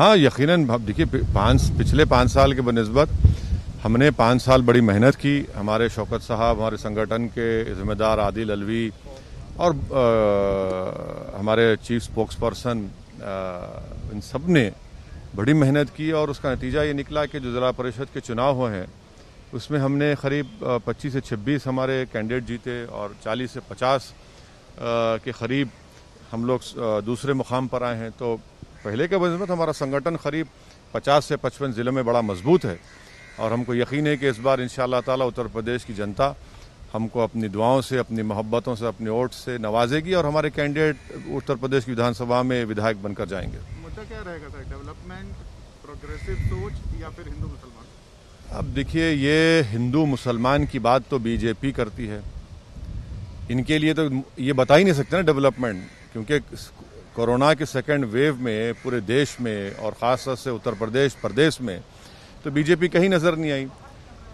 हाँ, यकीनन। देखिए, पिछले 5 साल के बनिस्बत हमने 5 साल बड़ी मेहनत की। हमारे शौकत साहब, हमारे संगठन के जिम्मेदार आदिल अलवी और हमारे चीफ स्पोक्स पर्सन, इन सब ने बड़ी मेहनत की और उसका नतीजा ये निकला कि जो ज़िला परिषद के चुनाव हुए हैं उसमें हमने करीब 25 से 26 हमारे कैंडिडेट जीते और 40 से 50 के करीब हम लोग दूसरे मुकाम पर आए हैं। तो पहले के बनिस्बत हमारा संगठन करीब 50 से 55 ज़िलों में बड़ा मजबूत है और हमको यकीन है कि इस बार इंशाअल्लाह ताला उत्तर प्रदेश की जनता हमको अपनी दुआओं से, अपनी मोहब्बतों से, अपनी वोट से नवाजेगी और हमारे कैंडिडेट उत्तर प्रदेश की विधानसभा में विधायक बनकर जाएंगे। मुद्दा क्या रहेगा सर? डेवलपमेंट, प्रोग्रेसिव सोच या फिर हिंदू मुसलमान? अब देखिए, ये हिंदू मुसलमान की बात तो बीजेपी करती है। इनके लिए तो ये बता ही नहीं सकते ना डेवलपमेंट, क्योंकि कोरोना के सेकेंड वेव में पूरे देश में और ख़ास तौर से उत्तर प्रदेश में तो बीजेपी कहीं नज़र नहीं आई।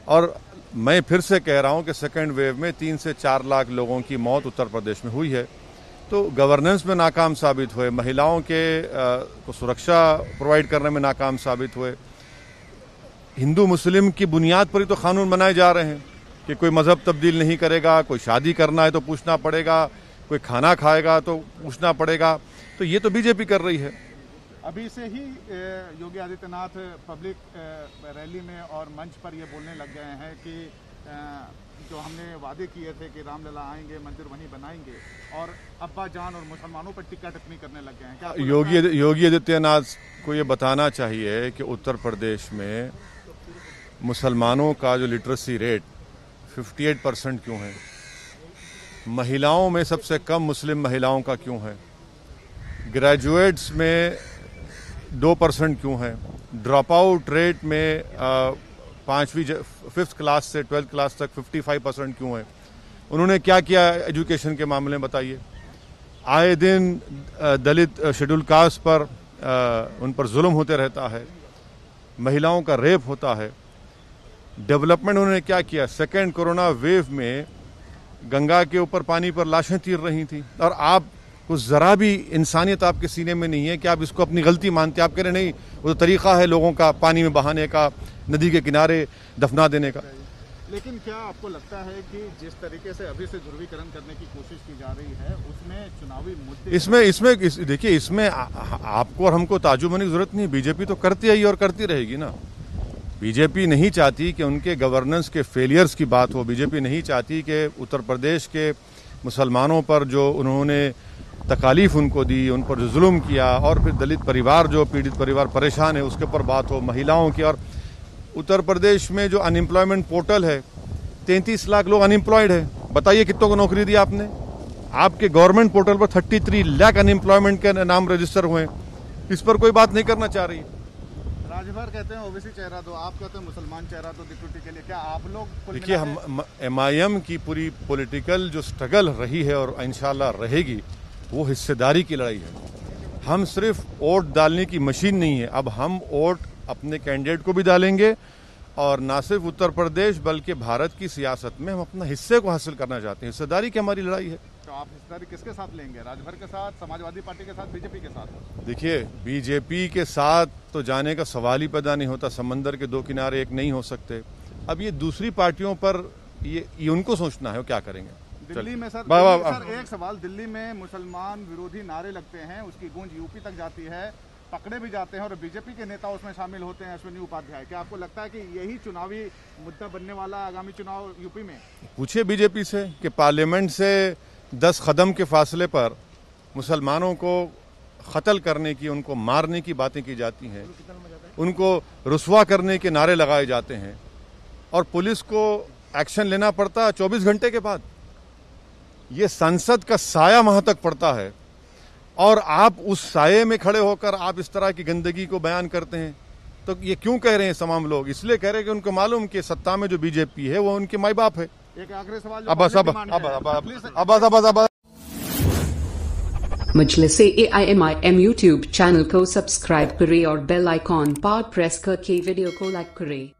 और मैं फिर से कह रहा हूं कि सेकेंड वेव में 3 से 4 लाख लोगों की मौत उत्तर प्रदेश में हुई है। तो गवर्नेंस में नाकाम साबित हुए, महिलाओं के को सुरक्षा प्रोवाइड करने में नाकाम साबित हुए। हिंदू मुस्लिम की बुनियाद पर ही तो कानून बनाए जा रहे हैं कि कोई मज़हब तब्दील नहीं करेगा, कोई शादी करना है तो पूछना पड़ेगा, कोई खाना खाएगा तो पूछना पड़ेगा। तो ये तो बीजेपी कर रही है। अभी से ही योगी आदित्यनाथ पब्लिक रैली में और मंच पर ये बोलने लग गए हैं कि जो हमने वादे किए थे कि रामलला आएंगे, मंदिर वहीं बनाएंगे, और अब्बा जान और मुसलमानों पर टिक्का टिप्पणी करने लग गए हैं। क्या योगी आदित्यनाथ को ये बताना चाहिए कि उत्तर प्रदेश में मुसलमानों का जो लिटरेसी रेट 58% क्यों है, महिलाओं में सबसे कम मुस्लिम महिलाओं का क्यों है, ग्रेजुएट्स में 2% क्यों है, ड्रॉप आउट रेट में 5th क्लास से 12th क्लास तक 55% क्यों है। उन्होंने क्या किया एजुकेशन के मामले में बताइए। आए दिन दलित शेड्यूल कास्ट पर उन पर जुल्म होते रहता है, महिलाओं का रेप होता है। डेवलपमेंट उन्होंने क्या किया? सेकेंड कोरोना वेव में गंगा के ऊपर पानी पर लाशें तीर रही थी और आप कुछ ज़रा भी इंसानियत आपके सीने में नहीं है कि आप इसको अपनी गलती मानते हैं। आप कह रहे नहीं, वो तो तरीक़ा है लोगों का पानी में बहाने का, नदी के किनारे दफना देने का। लेकिन क्या आपको लगता है कि जिस तरीके से अभी से ध्रुवीकरण करने की कोशिश की जा रही है उसमें चुनावी मुद्दे देखिए, इसमें आपको और हमको ताज्जुब होने की जरूरत नहीं। बीजेपी तो करती आई और करती रहेगी ना। बीजेपी नहीं चाहती कि उनके गवर्नेंस के फेलियर्स की बात हो। बीजेपी नहीं चाहती कि उत्तर प्रदेश के मुसलमानों पर जो उन्होंने तकालीफ उनको दी, उन पर जो जुल्म किया, और फिर दलित परिवार जो पीड़ित परिवार परेशान है उसके ऊपर बात हो, महिलाओं की। और उत्तर प्रदेश में जो अनएम्प्लॉयमेंट पोर्टल है, 33 लाख लोग अनएम्प्लॉयड है। बताइए कितनों को नौकरी दी आपने? आपके गवर्नमेंट पोर्टल पर 33 लाख अनएम्प्लॉयमेंट के नाम रजिस्टर हुए हैं। इस पर कोई बात नहीं करना चाह रही। राजभर कहते हैं ओबीसी चेहरा दो, आप कहते हैं मुसलमान चेहरा दो डिप्यूटी के लिए। क्या आप लोग देखिए, हम MIM की पूरी पॉलिटिकल जो स्ट्रगल रही है और इंशाल्लाह रहेगी, वो हिस्सेदारी की लड़ाई है। हम सिर्फ वोट डालने की मशीन नहीं है। अब हम वोट अपने कैंडिडेट को भी डालेंगे और ना सिर्फ उत्तर प्रदेश बल्कि भारत की सियासत में हम अपना हिस्से को हासिल करना चाहते हैं। हिस्सेदारी की हमारी लड़ाई है। तो आप हिस्सेदारी किसके साथ लेंगे? राजभर के साथ, समाजवादी पार्टी के साथ, बीजेपी के साथ? देखिए, बीजेपी के साथ तो जाने का सवाल ही पैदा नहीं होता। समंदर के दो किनारे एक नहीं हो सकते। अब ये दूसरी पार्टियों पर ये उनको सोचना है वो क्या करेंगे। दिल्ली में सर एक सवाल, दिल्ली में मुसलमान विरोधी नारे लगते हैं, उसकी गूंज यूपी तक जाती है, पकड़े भी जाते हैं और बीजेपी के नेता उसमें शामिल होते हैं, अश्विनी उपाध्याय। क्या आपको लगता है कि यही चुनावी मुद्दा बनने वाला आगामी चुनाव यूपी में? पूछिए बीजेपी से कि पार्लियामेंट से 10 कदम के फासले पर मुसलमानों को कत्ल करने की, उनको मारने की बातें की जाती हैं, उनको रुस्वा करने के नारे लगाए जाते हैं और पुलिस को एक्शन लेना पड़ता है 24 घंटे के बाद। ये संसद का साया वहां तक पड़ता है और आप उस साये में खड़े होकर आप इस तरह की गंदगी को बयान करते हैं। तो ये क्यों कह रहे हैं तमाम लोग? इसलिए कह रहे हैं कि उनको मालूम कि सत्ता में जो बीजेपी है वो उनके माई बाप है। एक आखिरी सवाल, मजलिसे AIMIM यूट्यूब चैनल को सब्सक्राइब करें और बेल आइकॉन पर प्रेस करके वीडियो को लाइक करें।